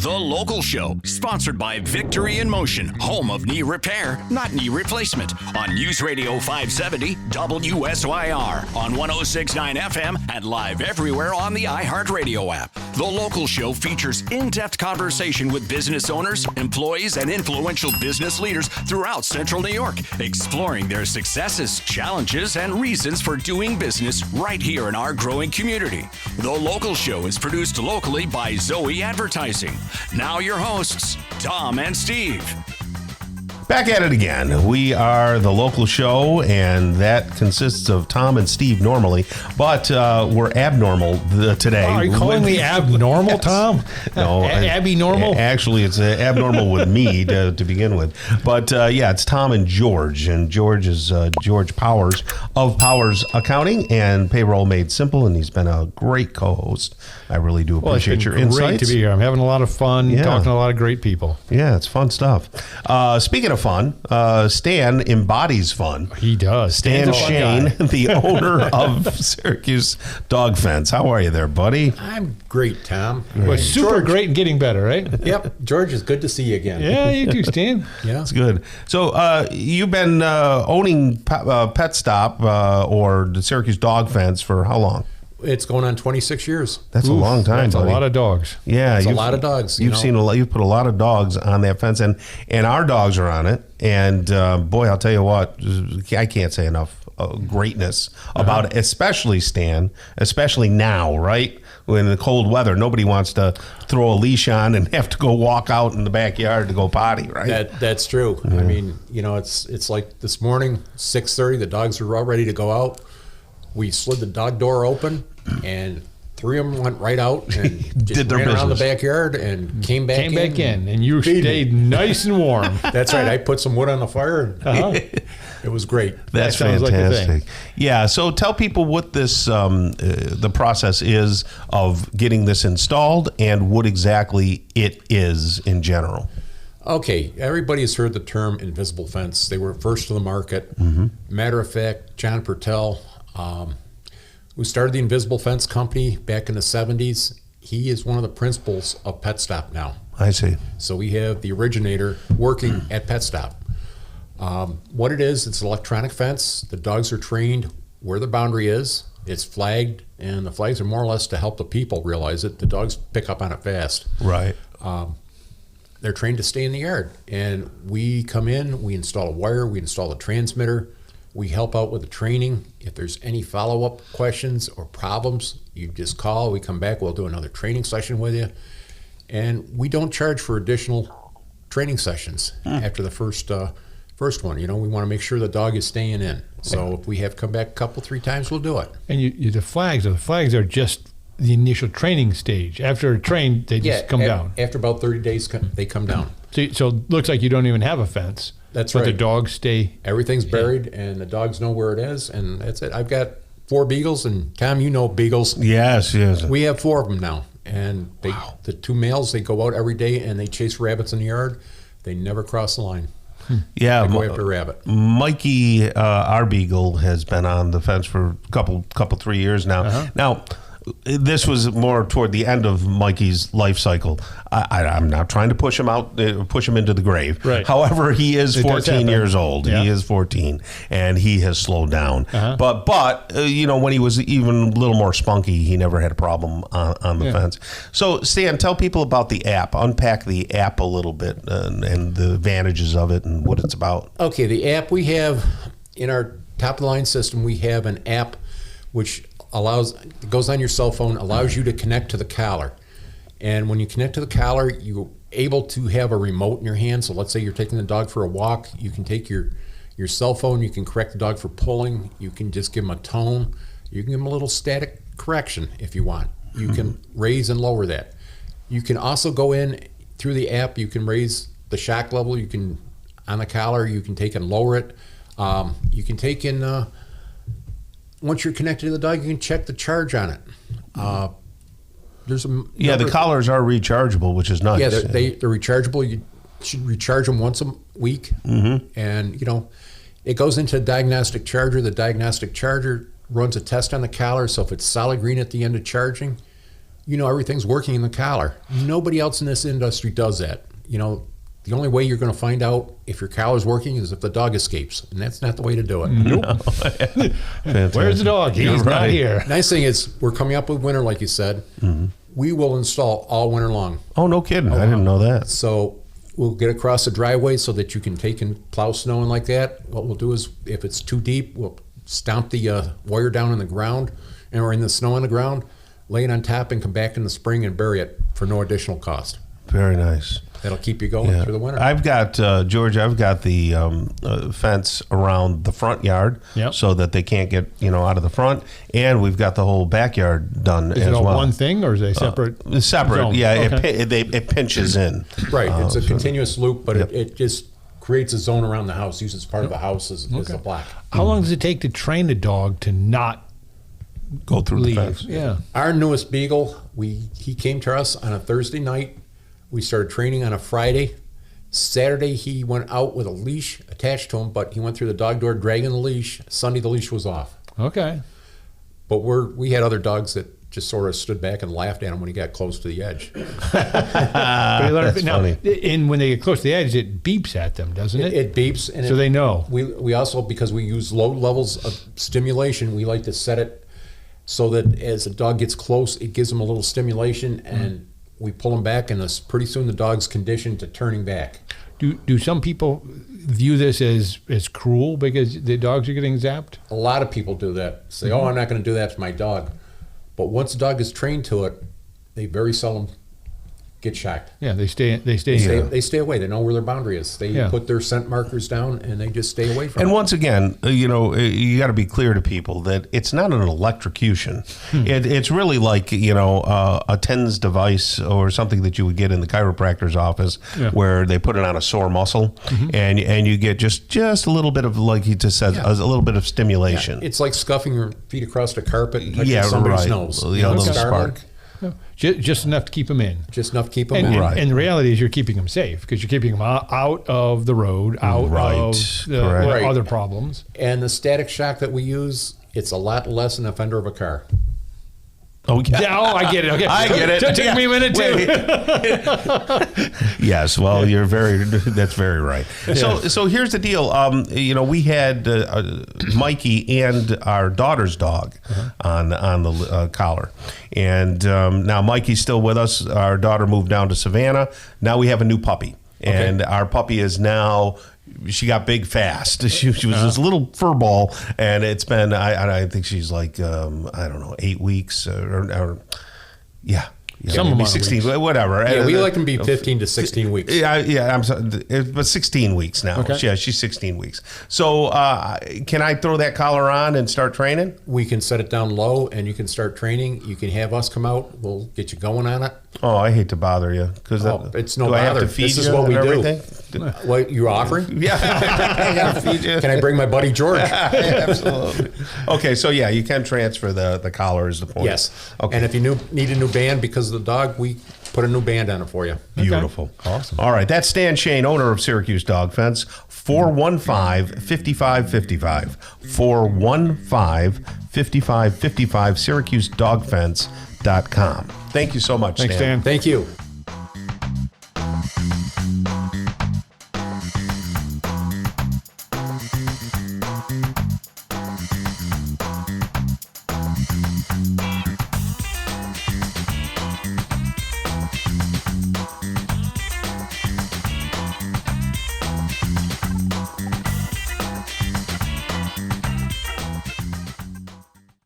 The Local Show, sponsored by Victory in Motion, home of knee repair, not knee replacement, on News Radio 570 WSYR, on 106.9 FM, and live everywhere on the iHeartRadio app. The Local Show features in-depth conversation with business owners, employees, and influential business leaders throughout Central New York, exploring their successes, challenges, and reasons for doing business right here in our growing community. The Local Show is produced locally by Zoe Advertising. Now your hosts, Tom and Steve. Back at it again. We are The Local Show, and that consists of Tom and Steve normally, but we're abnormal today. Oh, are you calling me abnormal, Tom? No. Abby normal? Actually, it's abnormal with me to begin with. But yeah, it's Tom and George, and George is George Powers of Powers Accounting and Payroll Made Simple, and he's been a great co-host. I really do appreciate your insights. Great to be here. I'm having a lot of fun talking to a lot of great people. Yeah, it's fun stuff. Speaking of fun, Stan embodies fun. He does. Stan Shane, the owner of Syracuse Dog Fence. How are you there, buddy? I'm great, Tom. Well, super George. Great and getting better, right? Yep. George, it's good to see you again. Yeah, you too, Stan. Yeah. It's good. So you've been owning Pet Stop or the Syracuse Dog Fence for how long? It's going on 26 years. That's a long time, That's buddy. a lot of dogs. Yeah, it's a lot of dogs. You've put a lot of dogs on that fence, and our dogs are on it. And boy, I'll tell you what, I can't say enough greatness about it, especially Stan, especially now, right? When the cold weather, nobody wants to throw a leash on and have to go walk out in the backyard to go potty, right? That's true. I mean, it's like this morning, 6:30, the dogs are all ready to go out. We slid the dog door open, and 3 of them went right out and just ran around the backyard and came back in. And you stayed nice and warm. That's right. I put some wood on the fire, and it was great. That's fantastic. Like yeah, so tell people what this the process is of getting this installed and what exactly it is in general. Okay, everybody has heard the term invisible fence. They were first to the market. Matter of fact, John Pertell, who started the Invisible Fence Company back in the 70s, he is one of the principals of Pet Stop now. I see. So we have the originator working at Pet Stop. What it is, it's an electronic fence. The dogs are trained where the boundary is. It's flagged, and the flags are more or less to help the people realize it. The dogs pick up on it fast. Right. They're trained to stay in the yard. And we come in, we install a wire, we install a transmitter. We help out with the training. If there's any follow-up questions or problems, you just call. We come back. We'll do another training session with you. And we don't charge for additional training sessions after the first one. We want to make sure the dog is staying in. So if we have come back a couple, 3 times, we'll do it. And the flags are just the initial training stage. After trained, they just come down. After about 30 days, they come down. So it looks like you don't even have a fence. That's right. But the dogs stay. Everything's buried, and the dogs know where it is, and that's it. I've got 4 beagles, and Tom, you know beagles. Yes. We have 4 of them now, and the 2 males, they go out every day and they chase rabbits in the yard. They never cross the line. Yeah, they go after a rabbit. Mikey, our beagle, has been on the fence for a couple 3 years now. Now, this was more toward the end of Mikey's life cycle. I'm not trying to push him into the grave. Right. However, he is 14 years old. Yeah. He is 14, and he has slowed down. But when he was even a little more spunky, he never had a problem on the fence. So, Stan, tell people about the app. Unpack the app a little bit and the advantages of it and what it's about. Okay, the app we have in our top-of-the-line system, we have an app which it goes on your cell phone, allows you to connect to the collar. And when you connect to the collar, you're able to have a remote in your hand. So let's say you're taking the dog for a walk. You can take your cell phone, you can correct the dog for pulling. You can just give him a tone. You can give him a little static correction if you want. You can raise and lower that. You can also go in through the app, you can raise the shock level. You can, on the collar, you can take and lower it. You can take in... Once you're connected to the dog, you can check the charge on it. The collars are rechargeable, which is nice. Yeah, they're rechargeable. You should recharge them once a week. And, it goes into a diagnostic charger. The diagnostic charger runs a test on the collar. So if it's solid green at the end of charging, you know everything's working in the collar. Nobody else in this industry does that. You know, the only way you're going to find out if your collar's working is if the dog escapes, and that's not the way to do it. Nope. Where's the dog? He's not here. Nice thing is we're coming up with winter, like you said. We will install all winter long. Oh, no kidding. I didn't know that. So we'll get across the driveway so that you can take and plow snow and like that. What we'll do is, if it's too deep, we'll stomp the wire down in the ground, and we're in the snow on the ground, lay it on top, and come back in the spring and bury it for no additional cost. Very nice. That'll keep you going through the winter. I've got, George, I've got the fence around the front yard so that they can't get, out of the front. And we've got the whole backyard done as well. Is it all one thing, or is it separate? Separate, zone? yeah. Okay. It pinches in. Right. It's a continuous loop, but it just creates a zone around the house, uses part of the house as a block. How long does it take to train a dog to not go through leave? the fence? Yeah. Our newest beagle, he came to us on a Thursday night. We started training on a Friday. Saturday, he went out with a leash attached to him, but he went through the dog door dragging the leash. Sunday, the leash was off. Okay. But we had other dogs that just sort of stood back and laughed at him when he got close to the edge. That's funny. And when they get close to the edge, it beeps at them, doesn't it? It beeps. And so they know. We also, because we use low levels of stimulation, we like to set it so that as a dog gets close, it gives them a little stimulation, and we pull them back, and pretty soon the dog's conditioned to turning back. Do some people view this as cruel because the dogs are getting zapped? A lot of people do that. Say, oh, I'm not going to do that to my dog. But once the dog is trained to it, they very seldom get shocked. Yeah, they stay They stay away. They know where their boundary is. They put their scent markers down, and they just stay away from it. And once again, you got to be clear to people that it's not an electrocution. It's really like, a TENS device or something that you would get in the chiropractor's office where they put it on a sore muscle, and you get just a little bit of, like he just said, a little bit of stimulation. Yeah. It's like scuffing your feet across the carpet and touching somebody's nose. A little spark. Just enough to keep them in. Just enough to keep them in. Right. And the reality is you're keeping them safe because you're keeping them out of the road, out of the other problems. And the static shock that we use, it's a lot less than a fender of a car. Oh, yeah. Oh, I get it. Okay. I get it. It took me a minute too. Yes, well, that's very right. So here's the deal. We had Mikey and our daughter's dog on the collar, and now Mikey's still with us. Our daughter moved down to Savannah. Now we have a new puppy, and our puppy is now. She got big fast. She was this little fur ball, and it's been, I think she's like, 8 weeks Some 16, whatever. Yeah, we like them to be 15 to 16 weeks. Yeah, I'm sorry, but 16 weeks now. Okay. Yeah, she's 16 weeks. So can I throw that collar on and start training? We can set it down low, and you can start training. You can have us come out. We'll get you going on it. Oh, I hate to bother you because it's no do bother. I have to feed this you is what we and do. everything? What you offering? Yeah, I gotta feed you. Can I bring my buddy George? Absolutely. Okay, so yeah, you can transfer the collar is the point. Yes. Okay. And if you need a new band because of the dog, we put a new band on it for you. Beautiful. Okay. Awesome. All right, that's Stan Shane, owner of Syracuse Dog Fence, 415-5555. 415-5555, SyracuseDogFence.com. Thank you so much, Thanks, Stan. Thank you.